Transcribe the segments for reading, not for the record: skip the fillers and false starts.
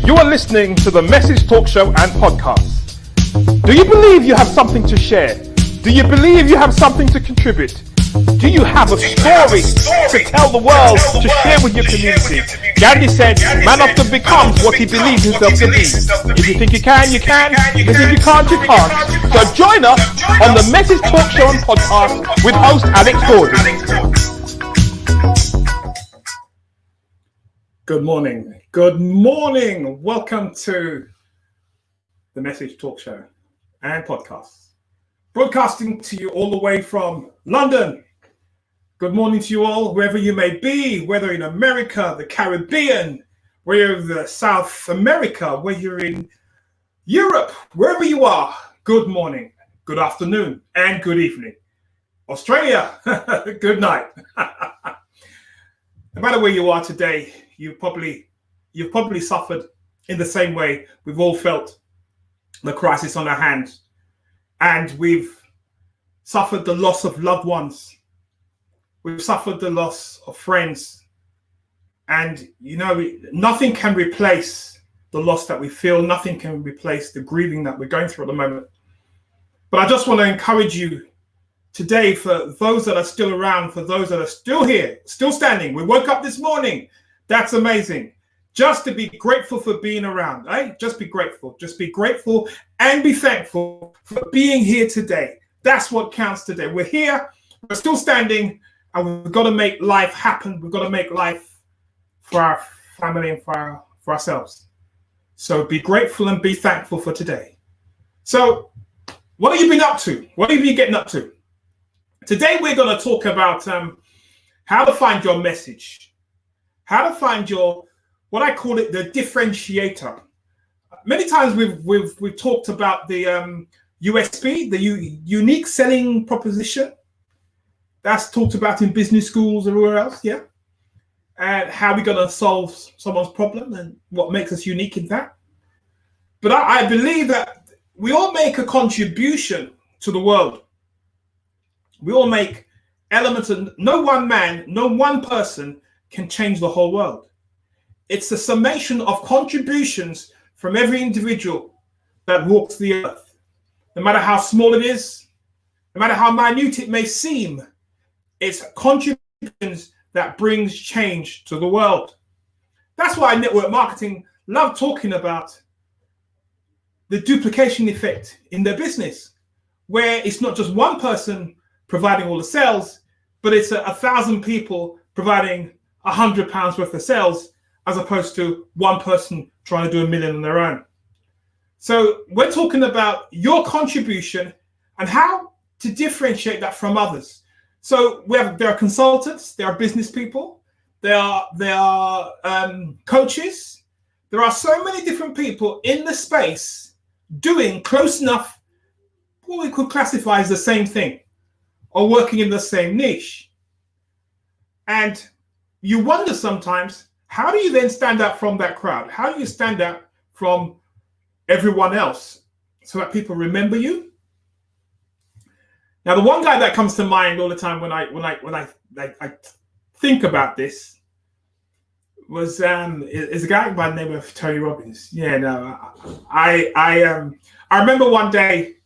You are listening to the Message Talk Show and Podcast. Do you believe you have something to share? Do you believe you have something to contribute? Do you have a story to tell the world, to share with your community? Gandhi said, man often becomes what he believes himself to be. If you think you can, you can. If you think you can't, you can't. So join us on the Message Talk Show and Podcast with host Alex Gordon. Good morning. Good morning. Welcome to the Message Talk Show and Podcast. Broadcasting to you all the way from London. Good morning to you all, wherever you may be, whether in America, the Caribbean, whether in South America, whether you're in Europe, wherever you are. Good morning, good afternoon, and good evening. Australia, good night. No matter where you are today, you've probably suffered in the same way we've all felt the crisis on our hands, and we've suffered the loss of loved ones. We've suffered the loss of friends, and nothing can replace the loss that we feel. Nothing can replace the grieving that we're going through at the moment. But I just want to encourage you today, for those that are still around, for those that are still here, still standing. We woke up this morning. That's amazing. Just to be grateful for being around, right? Just be grateful. Just be grateful and be thankful for being here today. That's what counts today. We're here, we're still standing, and we've got to make life happen. We've got to make life for our family and for ourselves. So be grateful and be thankful for today. So what have you been up to? What have you been getting up to? Today we're going to talk about how to find your message. How to find your, what I call it, the differentiator. Many times we've talked about the USP, the unique selling proposition. That's talked about in business schools and everywhere else, yeah. And how we're going to solve someone's problem and what makes us unique in that. But I believe that we all make a contribution to the world. We all make elements, and no one man, no one person can change the whole world. It's the summation of contributions from every individual that walks the earth. No matter how small it is, no matter how minute it may seem, it's contributions that brings change to the world. That's why network marketing love talking about the duplication effect in their business, where it's not just one person providing all the sales, but it's 1,000 people providing £100 worth of sales, as opposed to one person trying to do $1 million on their own. So we're talking about your contribution and how to differentiate that from others. So there are consultants, there are business people, there are coaches. There are so many different people in the space doing close enough what we could classify as the same thing, or working in the same niche. And you wonder sometimes, how do you then stand out from that crowd? How do you stand out from everyone else so that people remember you? Now, the one guy that comes to mind all the time when I think about this was is a guy by the name of Tony Robbins. Yeah, no, I remember one day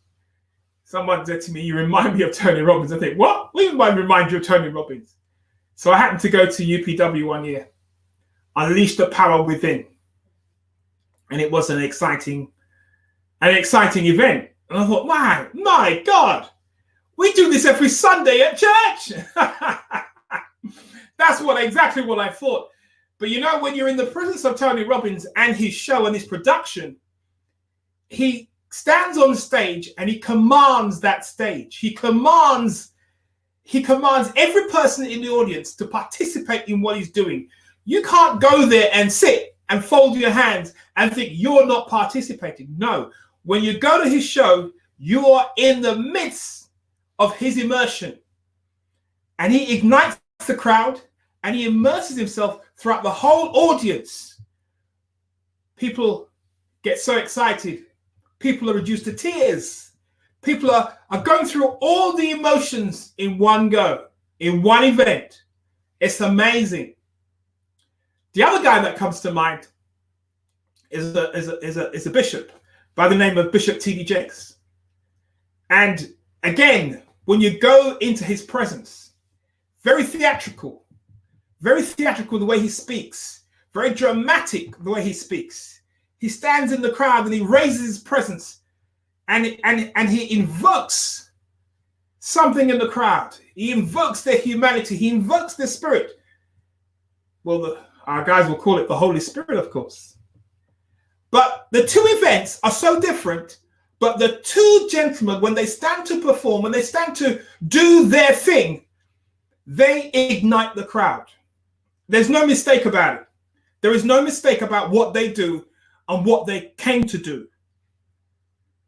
someone said to me, "You remind me of Tony Robbins." I think, what? What do you mean remind you of Tony Robbins? So I happened to go to UPW one year, Unleash the Power Within. And it was an exciting event. And I thought, my God, we do this every Sunday at church. That's exactly what I thought. But when you're in the presence of Tony Robbins and his show and his production, he stands on stage and he commands that stage. He commands every person in the audience to participate in what he's doing. You can't go there and sit and fold your hands and think you're not participating. No, when you go to his show, you are in the midst of his immersion. And he ignites the crowd and he immerses himself throughout the whole audience. People get so excited. People are reduced to tears. People are going through all the emotions in one go, in one event. It's amazing. The other guy that comes to mind is a bishop by the name of Bishop T.D. Jakes. And again, when you go into his presence, very theatrical the way he speaks, very dramatic the way he speaks. He stands in the crowd and he raises his presence and he invokes something in the crowd. He invokes their humanity. He invokes their spirit. Well, our guys will call it the Holy Spirit, of course. But the two events are so different. But the two gentlemen, when they stand to perform, when they stand to do their thing, they ignite the crowd. There's no mistake about it. There is no mistake about what they do and what they came to do.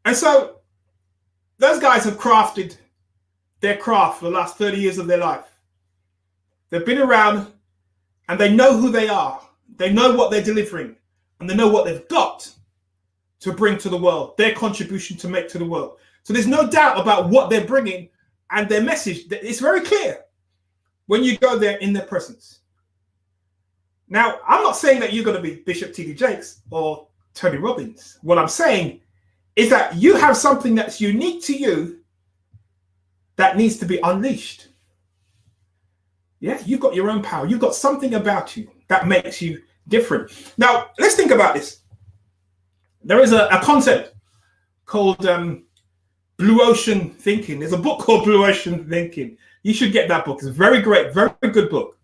And so those guys have crafted their craft for the last 30 years of their life. They've been around and they know who they are. They know what they're delivering and they know what they've got to bring to the world, their contribution to make to the world. So there's no doubt about what they're bringing and their message. It's very clear when you go there in their presence. Now, I'm not saying that you're going to be Bishop T.D. Jakes or Tony Robbins. What I'm saying is that you have something that's unique to you that needs to be unleashed. Yeah, you've got your own power. You've got something about you that makes you different. Now, let's think about this. There is a concept called Blue Ocean Thinking. There's a book called Blue Ocean Thinking. You should get that book. It's a very great, very good book.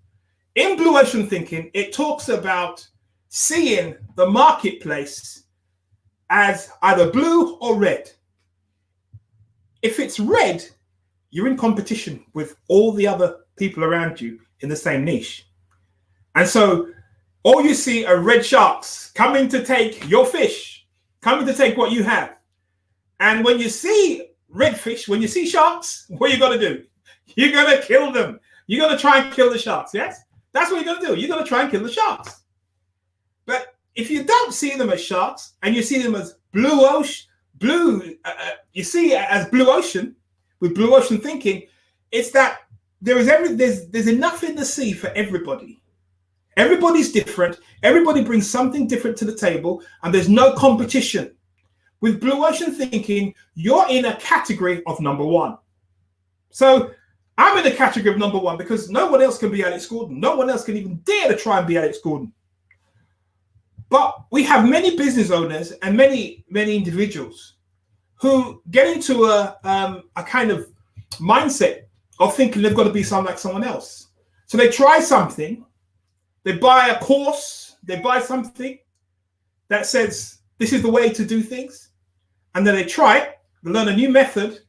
In Blue Ocean Thinking, it talks about seeing the marketplace as either blue or red. If it's red, you're in competition with all the other people around you in the same niche. And so all you see are red sharks coming to take your fish, coming to take what you have. And when you see red fish, when you see sharks, what are you going to do? You're going to kill them. You're going to try and kill the sharks, yes? That's what you're going to do. You're going to try and kill the sharks. But if you don't see them as sharks and you see them as blue ocean, you see it as blue ocean, with Blue Ocean Thinking, it's that there's enough in the sea for everybody. Everybody's different. Everybody brings something different to the table, and there's no competition. With Blue Ocean Thinking, you're in a category of number one. So I'm in a category of number one because no one else can be Alex Gordon. No one else can even dare to try and be Alex Gordon. But we have many business owners and many individuals who get into a kind of mindset of thinking they've got to be like someone else. So they try something, they buy a course, they buy something that says this is the way to do things, and then they try it, they learn a new method,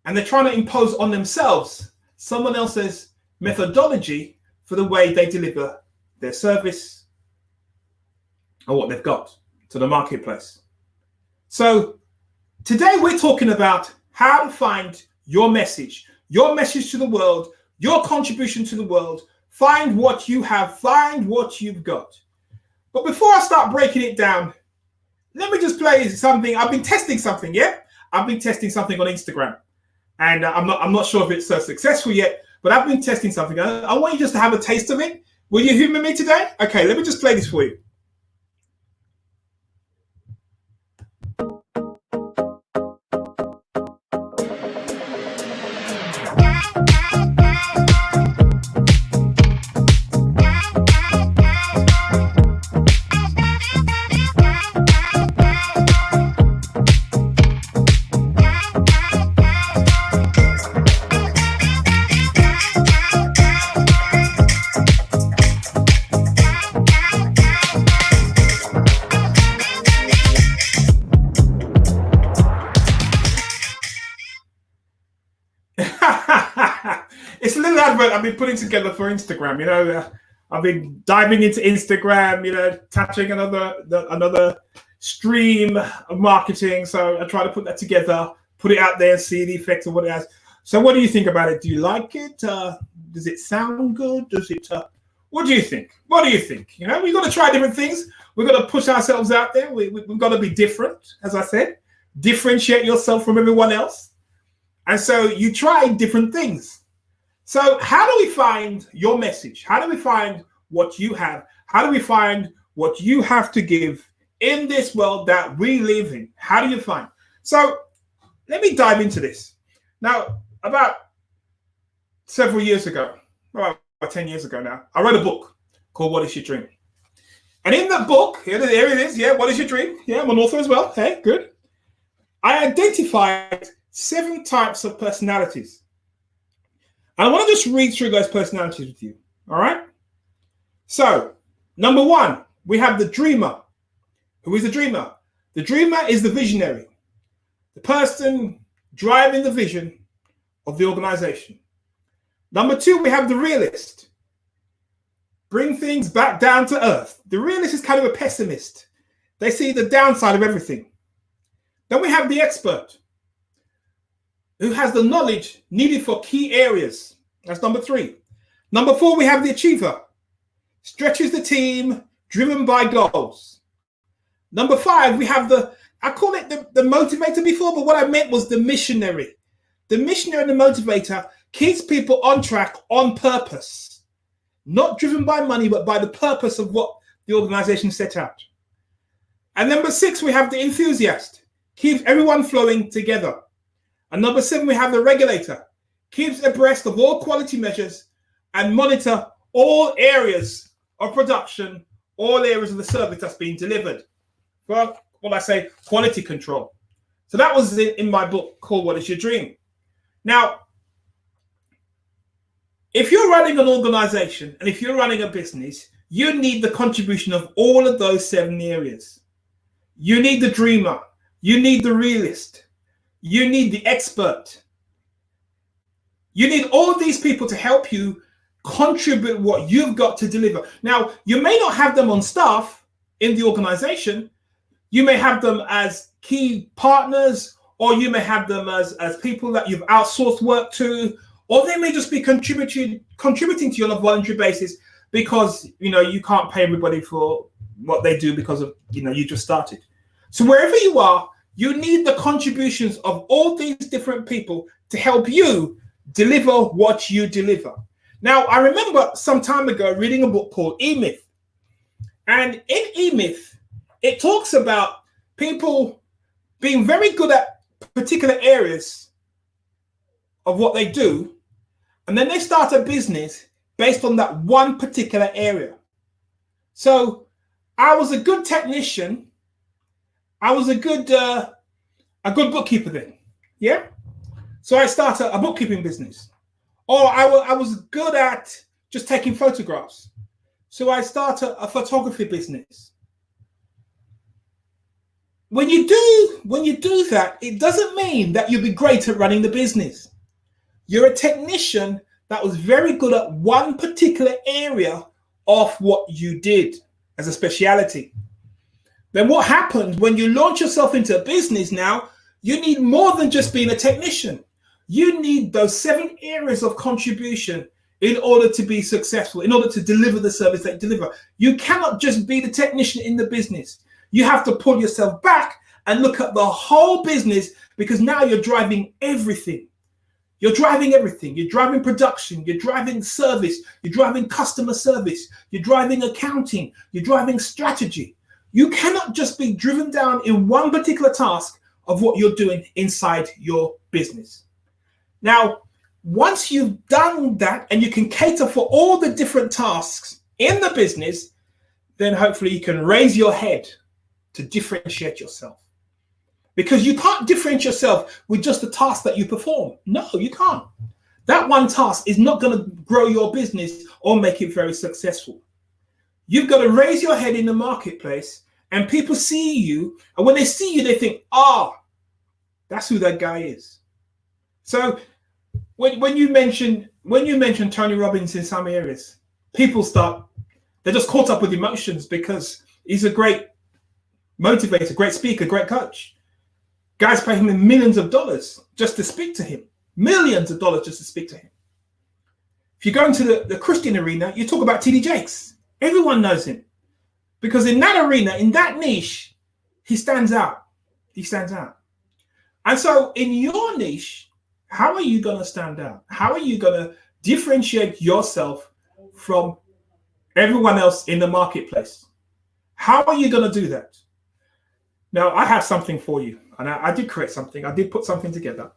and they're trying to impose on themselves someone else's methodology for the way they deliver their service or what they've got to the marketplace. So today we're talking about how to find your message to the world, your contribution to the world. Find what you have, find what you've got. But before I start breaking it down, let me just play something. I've been testing something, yeah? I've been testing something on Instagram. And I'm not sure if it's successful yet, but I've been testing something. I want you just to have a taste of it. Will you humor me today? Okay, let me just play this for you. It's a little advert I've been putting together for Instagram. You know, I've been diving into Instagram, you know, touching another stream of marketing. So I try to put that together, put it out there, and see the effects of what it has. So what do you think about it? Do you like it? Does it sound good? Does it? What do you think? What do you think? You know, we've got to try different things. We've got to push ourselves out there. We've got to be different, as I said. Differentiate yourself from everyone else. And so you try different things. So how do we find your message? How do we find what you have? How do we find what you have to give in this world that we live in. How do you find? So let me dive into this. Now, about several years ago, about 10 years ago now, I wrote a book called What Is Your Dream? And in that book, here it is, yeah, What Is Your Dream? Yeah, I'm an author as well. Hey, good. I identified 7 types of personalities. And I want to just read through those personalities with you. All right? So, number 1, we have the dreamer. Who is the dreamer? The dreamer is the visionary, the person driving the vision of the organization. Number 2, we have the realist. Bring things back down to earth. The realist is kind of a pessimist. They see the downside of everything. Then we have the expert, who has the knowledge needed for key areas. That's number 3. Number 4, we have the achiever. Stretches the team, driven by goals. Number 5, we have I call it the motivator before, but what I meant was the missionary. The missionary and the motivator keeps people on track on purpose. Not driven by money, but by the purpose of what the organization set out. And number 6, we have the enthusiast. Keeps everyone flowing together. And number 7, we have the regulator. Keeps abreast of all quality measures and monitor all areas of production, all areas of the service that's being delivered. Well, what I say, quality control. So that was in my book called What Is Your Dream? Now, if you're running an organization and if you're running a business, you need the contribution of all of those 7 areas. You need the dreamer. You need the realist. You need the expert. You need all these people to help you contribute what you've got to deliver. Now, you may not have them on staff in the organization. You may have them as key partners, or you may have them as people that you've outsourced work to, or they may just be contributing to you on a voluntary basis because you can't pay everybody for what they do because of you just started. So wherever you are, you need the contributions of all these different people to help you deliver what you deliver. Now, I remember some time ago reading a book called E-Myth. And in E-Myth, it talks about people being very good at particular areas of what they do, and then they start a business based on that one particular area. So I was a good technician. I was a good bookkeeper then, yeah? So I started a bookkeeping business. Or I was good at just taking photographs. So I started a photography business. When you do that, it doesn't mean that you'll be great at running the business. You're a technician that was very good at one particular area of what you did as a speciality. Then what happens when you launch yourself into a business now, you need more than just being a technician. You need those 7 areas of contribution in order to be successful, in order to deliver the service that you deliver. You cannot just be the technician in the business. You have to pull yourself back and look at the whole business, because now you're driving everything. You're driving everything. You're driving production. You're driving service. You're driving customer service. You're driving accounting. You're driving strategy. You cannot just be driven down in one particular task of what you're doing inside your business. Now, once you've done that and you can cater for all the different tasks in the business, then hopefully you can raise your head to differentiate yourself. Because you can't differentiate yourself with just the task that you perform. No, you can't. That one task is not going to grow your business or make it very successful. You've got to raise your head in the marketplace, and people see you, and when they see you, they think, that's who that guy is. So when you mention Tony Robbins in some areas, they're just caught up with emotions because he's a great motivator, great speaker, great coach. Guys pay him millions of dollars just to speak to him. Millions of dollars just to speak to him. If you go into the Christian arena, you talk about TD Jakes. Everyone knows him. Because in that arena, in that niche, he stands out. He stands out. And so in your niche, how are you going to stand out? How are you going to differentiate yourself from everyone else in the marketplace? How are you going to do that? Now, I have something for you, and I did create something. I did put something together,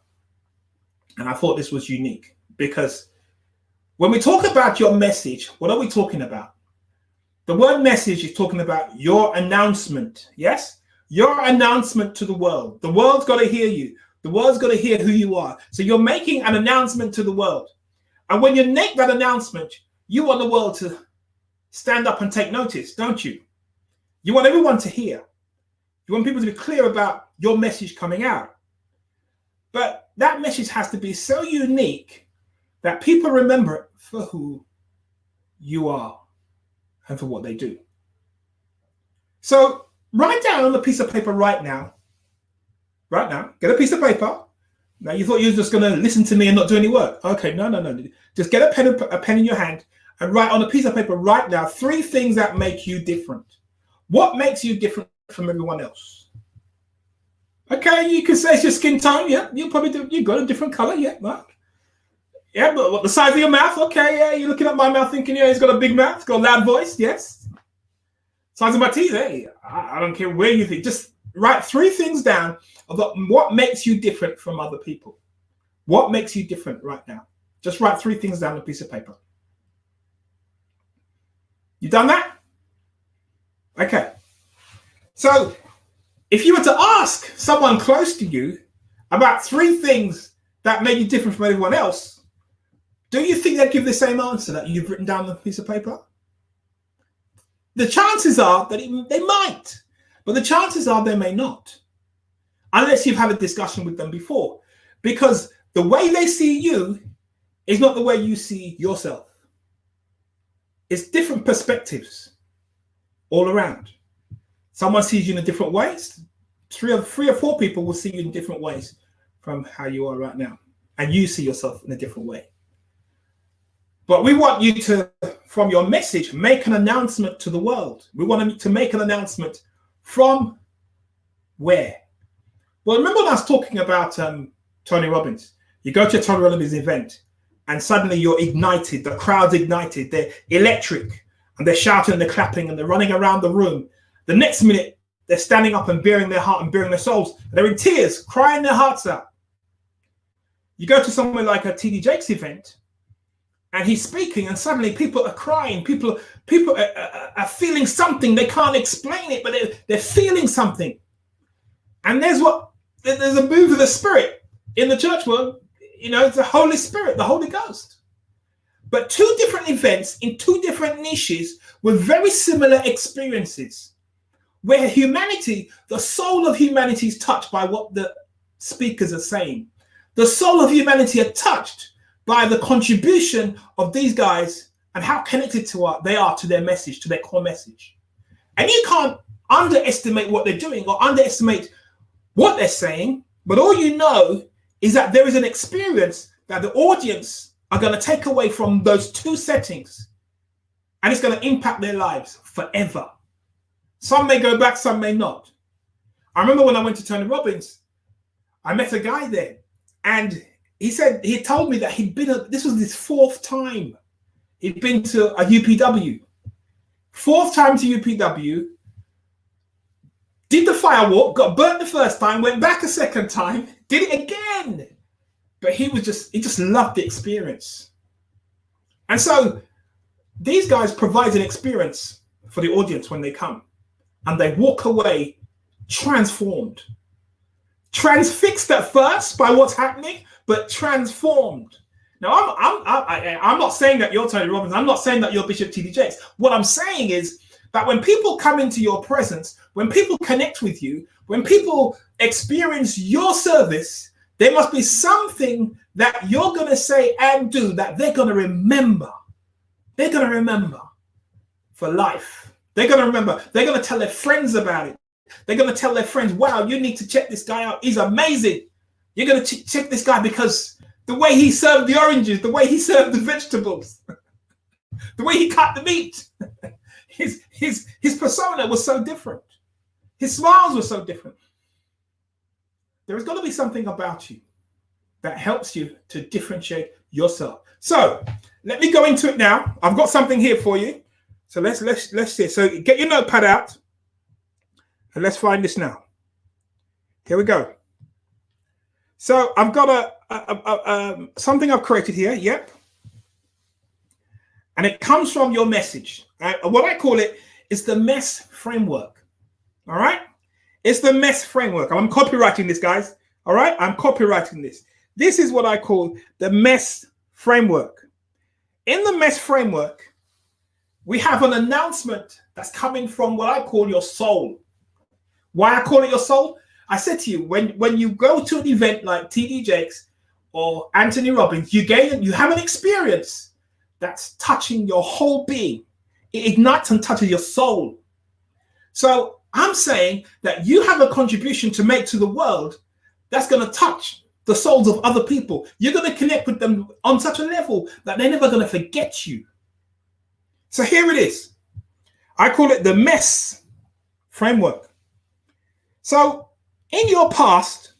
and I thought this was unique because when we talk about your message, what are we talking about? The word message is talking about your announcement. Yes, your announcement to the world. The world's got to hear you. The world's got to hear who you are. So you're making an announcement to the world. And when you make that announcement, you want the world to stand up and take notice, don't you? You want everyone to hear. You want people to be clear about your message coming out. But that message has to be so unique that people remember it for who you are and for what they do. So write down on a piece of paper right now. Right now, get a piece of paper. Now you thought you were just going to listen to me and not do any work. Okay, no. Just get a pen in your hand and write on a piece of paper right now 3 things that make you different. What makes you different from everyone else? Okay, you can say it's your skin tone. Yeah, you probably do. You got a different color. Yeah, right. Yeah, but what, the size of your mouth? Okay, yeah, you're looking at my mouth thinking, yeah, he's got a big mouth. He's got a loud voice. Yes. Size of my teeth. Hey, I don't care where you think. Just write 3 things down about what makes you different from other people. What makes you different right now? Just write 3 things down on a piece of paper. You done that? Okay. So if you were to ask someone close to you about 3 things that make you different from everyone else, do you think they'd give the same answer that you've written down on a piece of paper? The chances are that they might, but the chances are they may not, unless you've had a discussion with them before, because the way they see you is not the way you see yourself. It's different perspectives all around. Someone sees you in a different way. 3 or 4 people will see you in different ways from how you are right now, and you see yourself in a different way. But we want you to, from your message, make an announcement to the world. We want to make an announcement from where? Well, remember when I was talking about Tony Robbins? You go to a Tony Robbins event and suddenly you're ignited. The crowd's ignited. They're electric and they're shouting and they're clapping and they're running around the room. The next minute, they're standing up and bearing their heart and bearing their souls. They're in tears, crying their hearts out. You go to somewhere like a TD Jakes event and he's speaking and suddenly people are crying. People are feeling something. They can't explain it, but they're feeling something. And there's a move of the Spirit in the church world. You know, it's the Holy Spirit, the Holy Ghost. But 2 different events in 2 different niches with very similar experiences, where humanity, the soul of humanity is touched by what the speakers are saying. The soul of humanity are touched by the contribution of these guys and how connected they are to their message, to their core message. And you can't underestimate what they're doing or underestimate what they're saying, but all you know is that there is an experience that the audience are going to take away from those 2 settings, and it's going to impact their lives forever. Some may go back, some may not. I remember when I went to Tony Robbins, I met a guy there, and he told me that this was his 4th time. He'd been to a UPW. 4th time to UPW, did the firewalk, got burnt the first time, went back a second time, did it again. But he just loved the experience. And so these guys provide an experience for the audience when they come. And they walk away transformed. Transfixed at first by what's happening, but transformed. Now, I'm not saying that you're Tony Robbins. I'm not saying that you're Bishop T.D. Jakes. What I'm saying is that when people come into your presence, when people connect with you, when people experience your service, there must be something that you're going to say and do that they're going to remember. They're going to remember for life. They're going to remember. They're going to tell their friends about it. They're going to tell their friends, wow, you need to check this guy out. He's amazing. You're going to check this guy because the way he served the oranges, the way he served the vegetables, the way he cut the meat, his persona was so different. His smiles were so different. There has got to be something about you that helps you to differentiate yourself. So let me go into it now. I've got something here for you. So let's see. So get your notepad out and let's find this now. Here we go. So I've got something I've created here. Yep. And it comes from your message. What I call it is the mess framework. All right. It's the mess framework. I'm copywriting this, guys. All right. I'm copywriting this. This is what I call the mess framework. In the mess framework, we have an announcement that's coming from what I call your soul. Why I call it your soul? I said to you, when you go to an event like TD Jakes or Anthony Robbins, you have an experience that's touching your whole being. It ignites and touches your soul. So I'm saying that you have a contribution to make to the world that's going to touch the souls of other people. You're going to connect with them on such a level that they're never going to forget you. So here it is. I call it the mess framework. So in your past,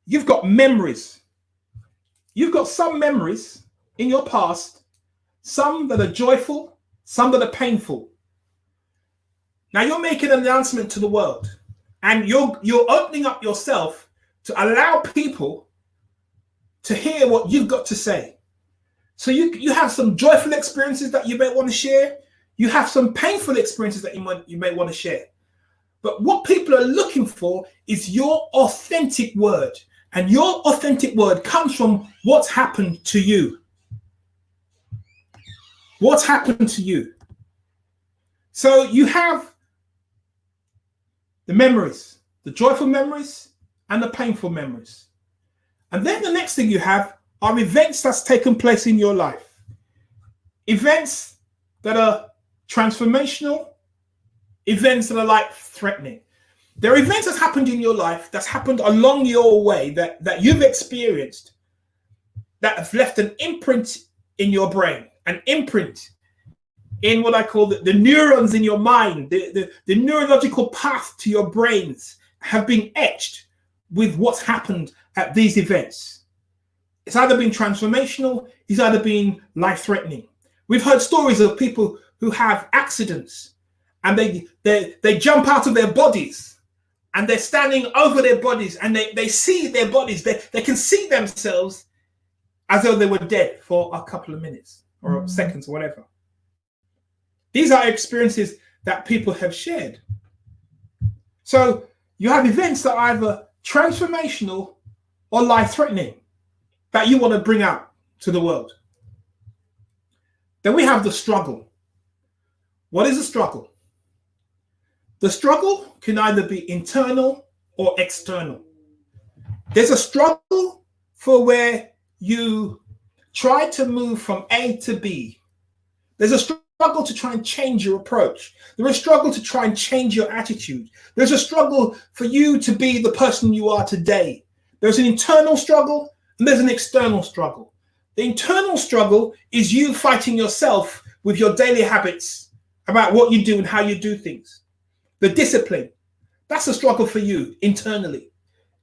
you've got memories. You've got some memories in your past, some that are joyful, some that are painful. Now you're making an announcement to the world, and you're opening up yourself to allow people to hear what you've got to say. So you have some joyful experiences that you may want to share. You have some painful experiences that you may want to share. But what people are looking for is your authentic word. And your authentic word comes from what's happened to you. What's happened to you. So you have the memories, the joyful memories and the painful memories. And then the next thing you have are events that's taken place in your life. Events that are transformational, events that are life-threatening. There are events that's happened in your life, that's happened along your way, that you've experienced, that have left an imprint in your brain, an imprint in what I call the neurons in your mind, the neurological path to your brains have been etched with what's happened at these events. It's either been transformational, it's either been life-threatening. We've heard stories of people who have accidents and they jump out of their bodies and they're standing over their bodies and they see their bodies, they can see themselves as though they were dead for a couple of minutes or seconds or whatever. These are experiences that people have shared. So you have events that are either transformational or life-threatening that you want to bring out to the world. Then we have the struggle. What is the struggle? The struggle can either be internal or external. There's a struggle for where you try to move from A to B. There's a struggle to try and change your approach. There's a struggle to try and change your attitude. There's a struggle for you to be the person you are today. There's an internal struggle and there's an external struggle. The internal struggle is you fighting yourself with your daily habits about what you do and how you do things. The discipline, that's a struggle for you internally.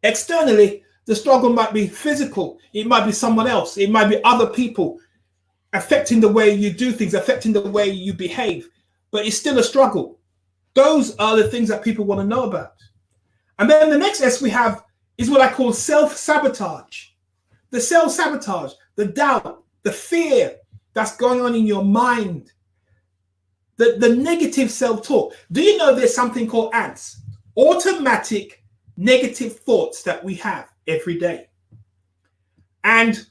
Externally, the struggle might be physical. It might be someone else. It might be other people affecting the way you do things, affecting the way you behave. But it's still a struggle. Those are the things that people want to know about. And then the next S we have is what I call self-sabotage. The self-sabotage, the doubt, the fear that's going on in your mind, the negative self-talk. Do you know there's something called ANTS? Automatic negative thoughts that we have every day. And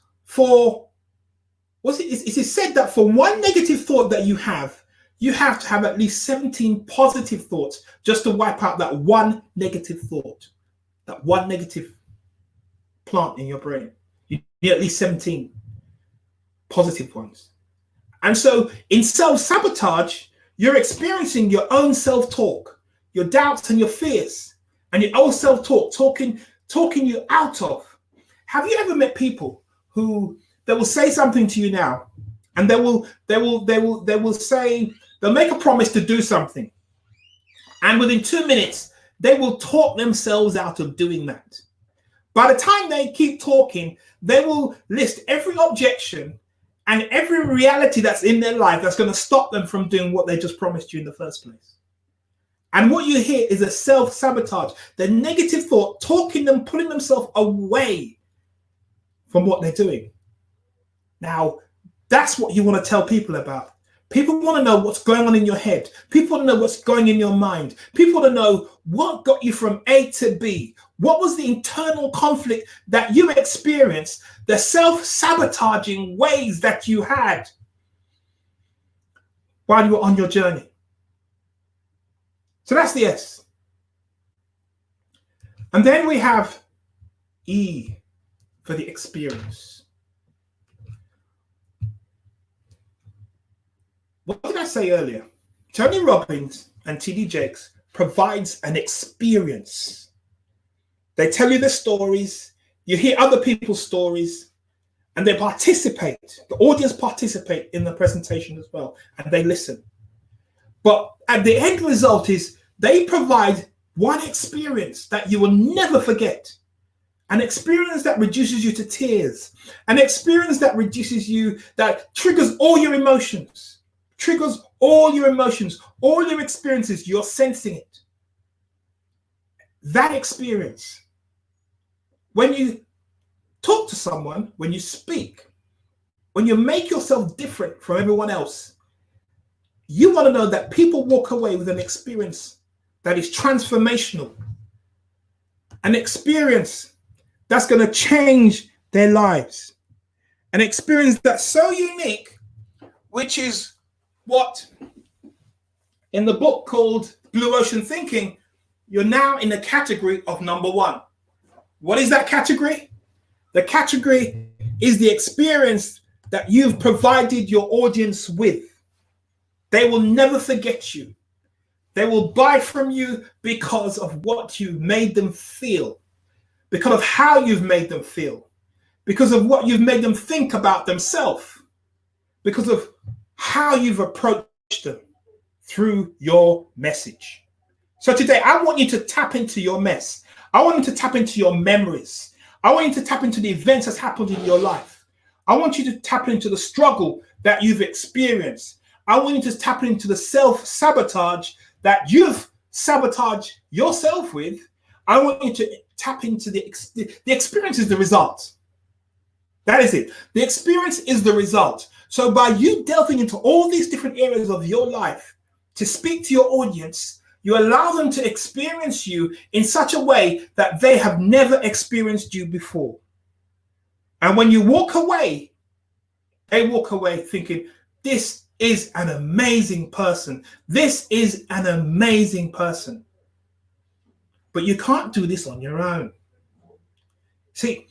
it is said that for one negative thought that you have to have at least 17 positive thoughts just to wipe out that one negative thought, that one negative plant in your brain. You need at least 17 positive ones. And so in self-sabotage, you're experiencing your own self-talk, your doubts and your fears, and your own self-talk, talking you out of. Have you ever met people who they will say something to you now, and they will say, they'll make a promise to do something, and within 2 minutes they will talk themselves out of doing that. By the time they keep talking, they will list every objection and every reality that's in their life that's going to stop them from doing what they just promised you in the first place. And what you hear is a self-sabotage, the negative thought talking them, pulling themselves away from what they're doing. Now, that's what you want to tell people about. People want to know what's going on in your head. People want to know what's going in your mind. People want to know what got you from A to B. What was the internal conflict that you experienced, the self-sabotaging ways that you had while you were on your journey. So that's the S. And then we have E for the experience. What did I say earlier? Tony Robbins and TD Jakes provides an experience. They tell you the stories, you hear other people's stories, and they participate. The audience participate in the presentation as well, and they listen. But at the end result is they provide one experience that you will never forget. An experience that reduces you to tears. An experience that reduces you, that triggers all your emotions. Triggers all your emotions, all your experiences, you're sensing it. That experience, when you talk to someone, when you speak, when you make yourself different from everyone else, you want to know that people walk away with an experience that is transformational, an experience that's going to change their lives, an experience that's so unique, which is what in the book called Blue Ocean Thinking, you're now in the category of number one. What is that category? The category is the experience that you've provided your audience with. They will never forget you. They will buy from you because of what you made them feel, because of how you've made them feel, because of what you've made them think about themselves, because of how you've approached them through your message. So today, I want you to tap into your mess. I want you to tap into your memories. I want you to tap into the events that's happened in your life. I want you to tap into the struggle that you've experienced. I want you to tap into the self-sabotage that you've sabotaged yourself with. I want you to tap into the experience is the result. That is it. The experience is the result. So by you delving into all these different areas of your life to speak to your audience, you allow them to experience you in such a way that they have never experienced you before. And when you walk away, they walk away thinking, this is an amazing person. This is an amazing person. But you can't do this on your own. See,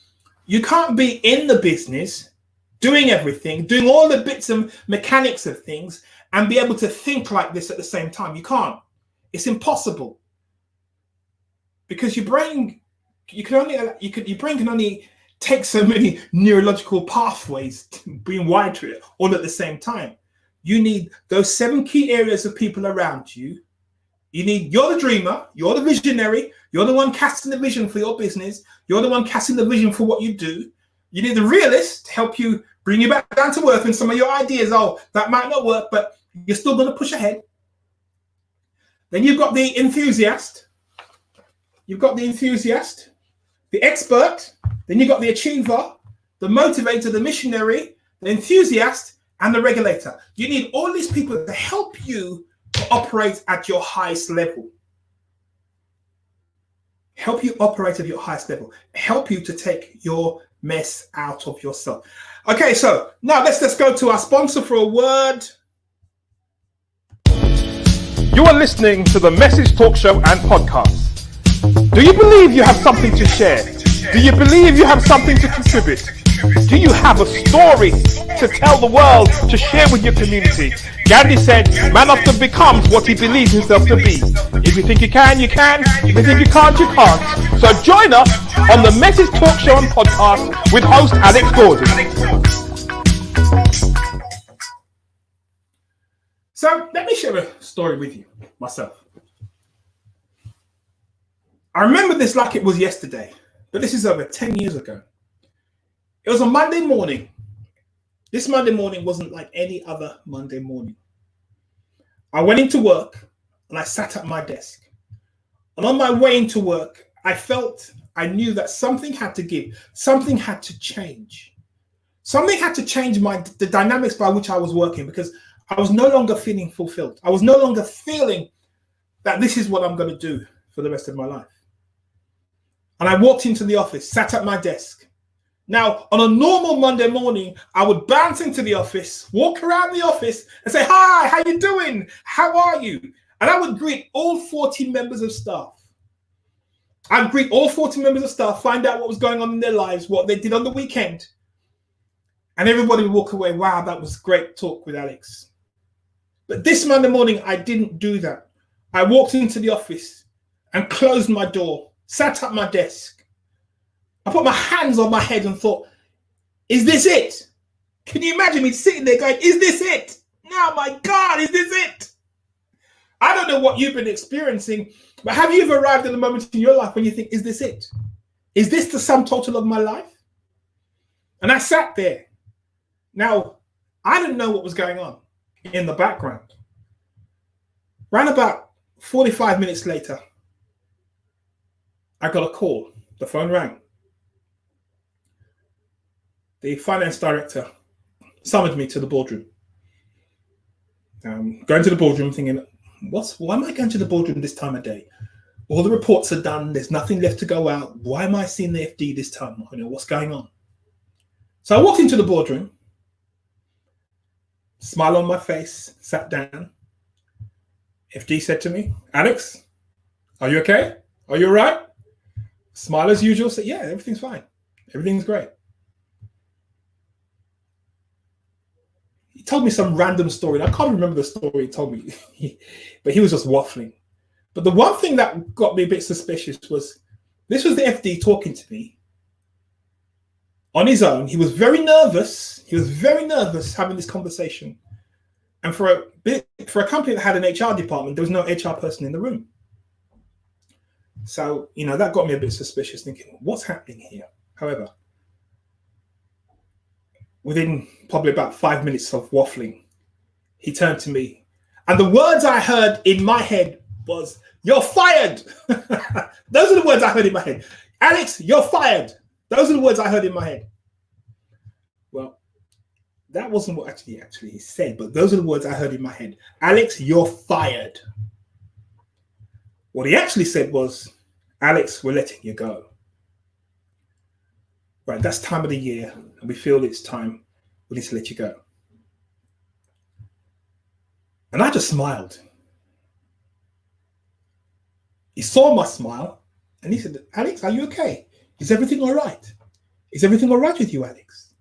you can't be in the business, doing everything, doing all the bits and mechanics of things, and be able to think like this at the same time. You can't. It's impossible. Because your brain, your brain can only take so many neurological pathways being wired to it all at the same time. You need those 7 key areas of people around you. You're the dreamer, you're the visionary, you're the one casting the vision for your business, you're the one casting the vision for what you do. You need the realist to help you bring you back down to earth, and some of your ideas, that might not work, but you're still going to push ahead. Then you've got the enthusiast. The expert. Then you've got the achiever, the motivator, the missionary, the enthusiast, and the regulator. You need all these people to help you to operate at your highest level. Help you operate at your highest level. Help you to take your mess out of yourself. Okay, so now let's go to our sponsor for a word. You are listening to the Message Talk Show and Podcast. Do you believe you have something to share? Do you believe you have something to contribute? Do you have a story to tell the world, to share with your community? Gandhi said, man often becomes what he believes himself to be. If you think you can, you can. If you think you can't, you can't. So join us on the Message Talk Show and Podcast with host Alex Gordon. So let me share a story with you, myself. I remember this like it was yesterday, but this is over 10 years ago. It was a Monday morning. This Monday morning wasn't like any other Monday morning. I went into work. and I sat at my desk. And on my way into work, I knew that something had to give, something had to change. Something had to change the dynamics by which I was working, because I was no longer feeling fulfilled. I was no longer feeling that this is what I'm going to do for the rest of my life. And I walked into the office, sat at my desk. Now, on a normal Monday morning, I would bounce into the office, walk around the office and say, "Hi, how you doing? How are you?" And I would greet all 40 members of staff. I'd greet all 40 members of staff, find out what was going on in their lives, what they did on the weekend. And everybody would walk away, "Wow, that was great talk with Alex." But this Monday morning, I didn't do that. I walked into the office and closed my door, sat at my desk. I put my hands on my head and thought, is this it? Can you imagine me sitting there going, is this it? No, my God, is this it? I don't know what you've been experiencing, but have you ever arrived at a moment in your life when you think, is this it? Is this the sum total of my life? And I sat there. Now, I didn't know what was going on in the background. Around about 45 minutes later, I got a call. The phone rang. The finance director summoned me to the boardroom. Going to the boardroom thinking, why am I going to the boardroom this time of day? All the reports are done. There's nothing left to go out. Why am I seeing the FD this time? What's going on? So I walked into the boardroom, smile on my face, sat down. FD said to me, "Alex, are you okay? Are you all right?" Smile as usual, said, "Yeah, everything's fine. Everything's great." He told me some random story. I can't remember the story he told me, but he was just waffling. But the one thing that got me a bit suspicious was, this was the FD talking to me on his own. He was very nervous. He was very nervous having this conversation. And for a company that had an HR department, there was no HR person in the room. So, that got me a bit suspicious, thinking, what's happening here? However, within probably about 5 minutes of waffling, he turned to me. And the words I heard in my head was, "You're fired." Those are the words I heard in my head. "Alex, you're fired." Those are the words I heard in my head. Well, that wasn't what actually he said, but those are the words I heard in my head. "Alex, you're fired." What he actually said was, "Alex, we're letting you go. Right, that's time of the year, and we feel it's time. We need to let you go." And I just smiled. He saw my smile, and he said, "Alex, are you okay? Is everything all right? Is everything all right with you, Alex?"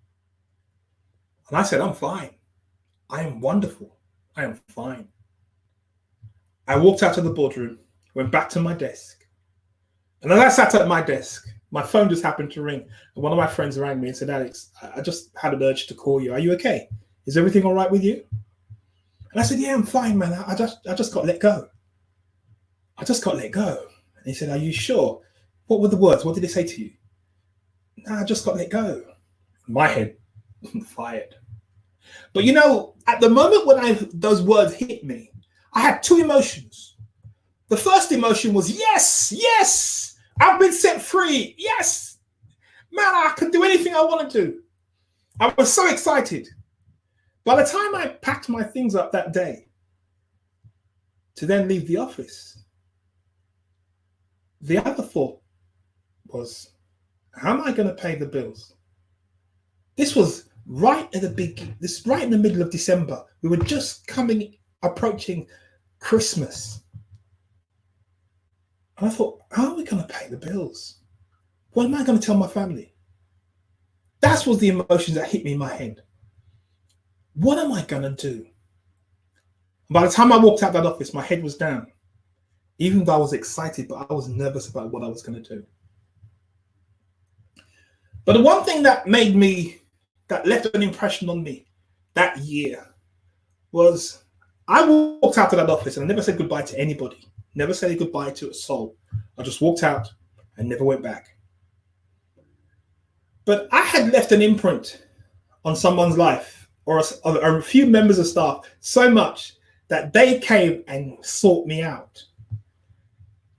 And I said, "I'm fine. I am wonderful. I am fine." I walked out of the boardroom, went back to my desk. And as I sat at my desk, my phone just happened to ring. And one of my friends rang me and said, "Alex, I just had an urge to call you. Are you okay? Is everything all right with you?" And I said, "Yeah, I'm fine, man. I just got let go. I just got let go." And he said, "Are you sure? What were the words? What did they say to you?" "No, I just got let go." My head, fired. But at the moment when those words hit me, I had two emotions. The first emotion was, yes, I've been set free. Yes, man, I can do anything I want to do. I was so excited. By the time I packed my things up that day to then leave the office, the other thought was, how am I going to pay the bills? This was right in the middle of December. We were just approaching Christmas. And I thought, how are we going to pay the bills? What am I going to tell my family? That was the emotions that hit me in my head. What am I going to do? By the time I walked out that office, my head was down. Even though I was excited, but I was nervous about what I was going to do. But the one thing that left an impression on me that year was, I walked out of that office and I never said goodbye to anybody. Never said goodbye to a soul. I just walked out and never went back. But I had left an imprint on someone's life or a few members of staff so much that they came and sought me out.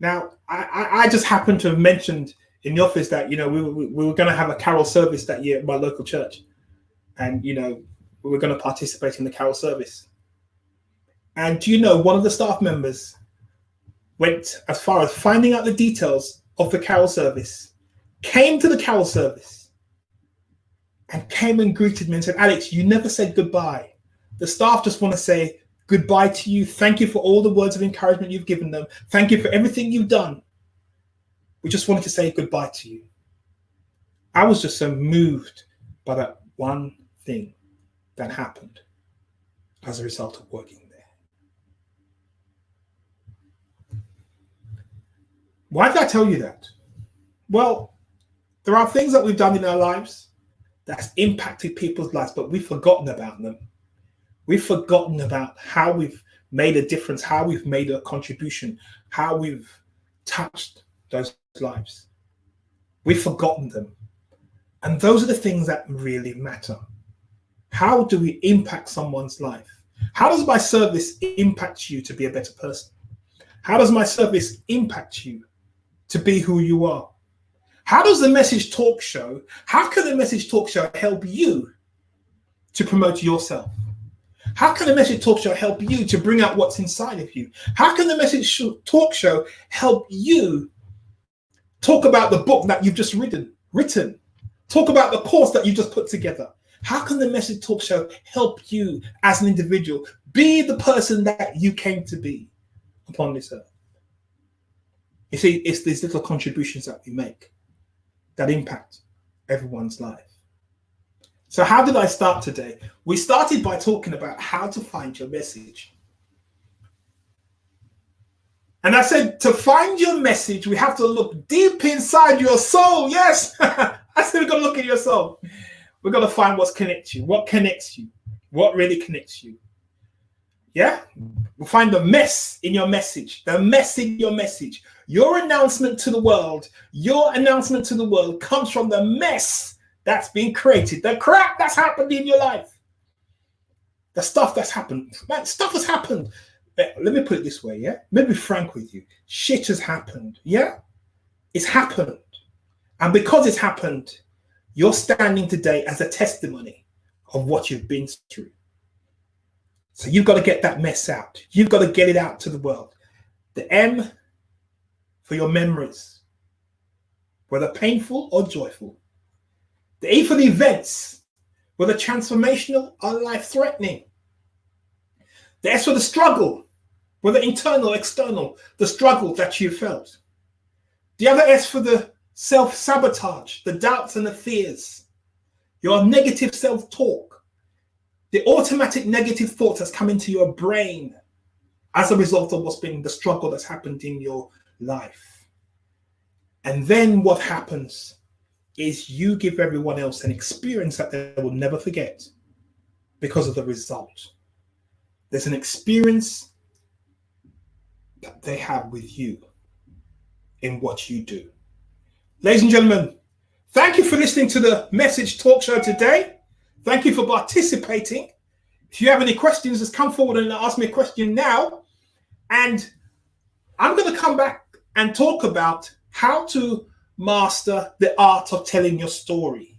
Now, I just happened to have mentioned in the office that, we were going to have a carol service that year at my local church. And, we were going to participate in the carol service. And one of the staff members went as far as finding out the details of the carol service, came to the carol service, and came and greeted me and said, Alex, you never said goodbye. The staff just want to say goodbye to you. Thank you for all the words of encouragement you've given them. Thank you for everything you've done. We just wanted to say goodbye to you. I was just so moved by that one thing that happened as a result of working there. Why did I tell you that? Well, there are things that we've done in our lives that's impacted people's lives, but we've forgotten about them. We've forgotten about how we've made a difference, how we've made a contribution, how we've touched those lives. We've forgotten them. And those are the things that really matter. How do we impact someone's life? How does my service impact you to be a better person? How does my service impact you to be who you are? How does the Message Talk Show, how can the Message Talk Show help you to promote yourself? How can the Message Talk Show help you to bring out what's inside of you? How can the Message Talk Show help you talk about the book that you've just written? Talk about the course that you just put together. How can the Message Talk Show help you as an individual be the person that you came to be upon this earth? You see, it's these little contributions that we make that impact everyone's life. So how did I start today? We started by talking about how to find your message. And I said, to find your message, we have to look deep inside your soul. Yes, I said we've got to look at your soul. We've got to find what connects you, what really connects you. Yeah, we'll find the mess in your message, the mess in your message. Your announcement to the world comes from the mess that's been created, the crap that's happened in your life, the stuff that's happened. Man, stuff has happened. Let me put it this way, yeah? Let me be frank with you. Shit has happened, yeah? It's happened. And because it's happened, you're standing today as a testimony of what you've been through. So you've got to get that mess out. You've got to get it out to the world. The M for your memories, whether painful or joyful. The E for the events, whether transformational or life-threatening. The S for the struggle, whether internal or external, the struggle that you felt. The other S for the self-sabotage, the doubts and the fears, your negative self-talk, the automatic negative thoughts that's come into your brain as a result of what's been the struggle that's happened in your life. And then what happens is you give everyone else an experience that they will never forget because of the result. There's an experience that they have with you in what you do. Ladies and gentlemen, thank you for listening to the Message Talk Show today. Thank you for participating. If you have any questions, just come forward and ask me a question now. And I'm going to come back and talk about how to master the art of telling your story.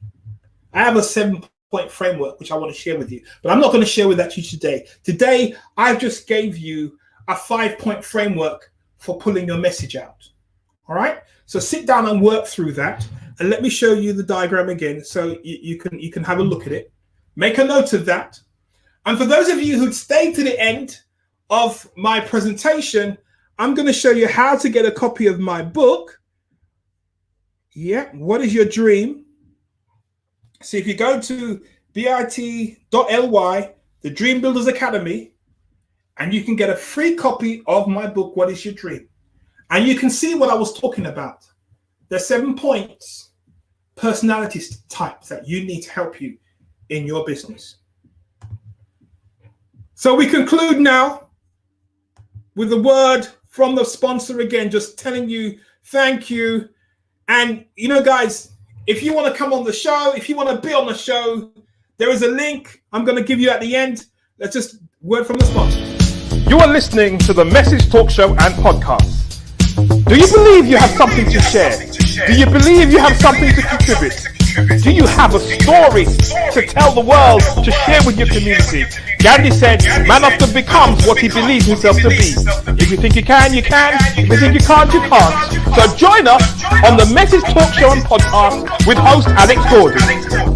I have a 7-point framework which I want to share with you, but I'm not going to share with that to you today. Today, I just gave you a 5-point framework for pulling your message out. All right. So sit down and work through that, and let me show you the diagram again so you can have a look at it. Make a note of that. And for those of you who'd stayed to the end of my presentation, I'm going to show you how to get a copy of my book. Yeah, what is your dream? So if you go to bit.ly, the Dream Builders Academy, and you can get a free copy of my book, What is Your Dream? And you can see what I was talking about. There's 7 points, personality types that you need to help you in your business. So we conclude now with a word from the sponsor again, just telling you thank you. And, you know, guys, if you want to come on the show, if you want to be on the show, there is a link I'm going to give you at the end. Let's just word from the sponsor. You are listening to the Message Talk Show and Podcast. Do you believe you have something to share? Do you believe you have something to contribute? Do you have a story to tell the world, to share with your community? Gandhi said, man often becomes what he believes himself to be. If you think you can, you can. If you think you can't, you can't. So join us on the Message Talk Show and Podcast with host Alex Gordon.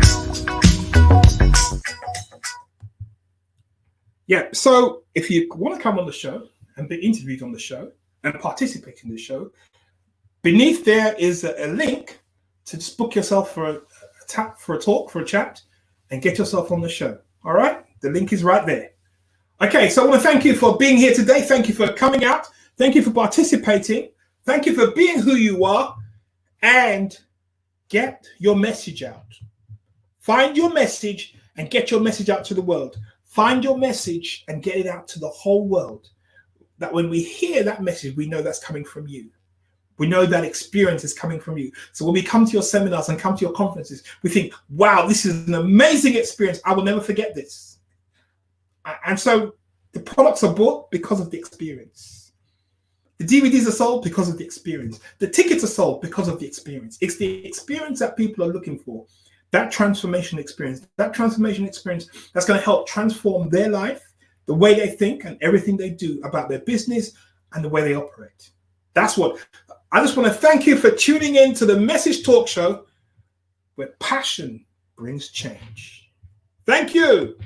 Yeah, so if you want to come on the show and be interviewed on the show and participate in the show, beneath there is a link to just book yourself for a chat, and get yourself on the show. All right, the link is right there. Okay, so I want to thank you for being here today. Thank you for coming out. Thank you for participating. Thank you for being who you are, and get your message out. Find your message and get your message out to the world. Find your message and get it out to the whole world. That when we hear that message, we know that's coming from you. We know that experience is coming from you. So when we come to your seminars and come to your conferences, we think, wow, this is an amazing experience. I will never forget this. And so the products are bought because of the experience. The DVDs are sold because of the experience. The tickets are sold because of the experience. It's the experience that people are looking for. That transformation experience that's going to help transform their life, the way they think and everything they do about their business and the way they operate. That's what I just want to thank you for tuning in to the Message Talk Show, where passion brings change. Thank you.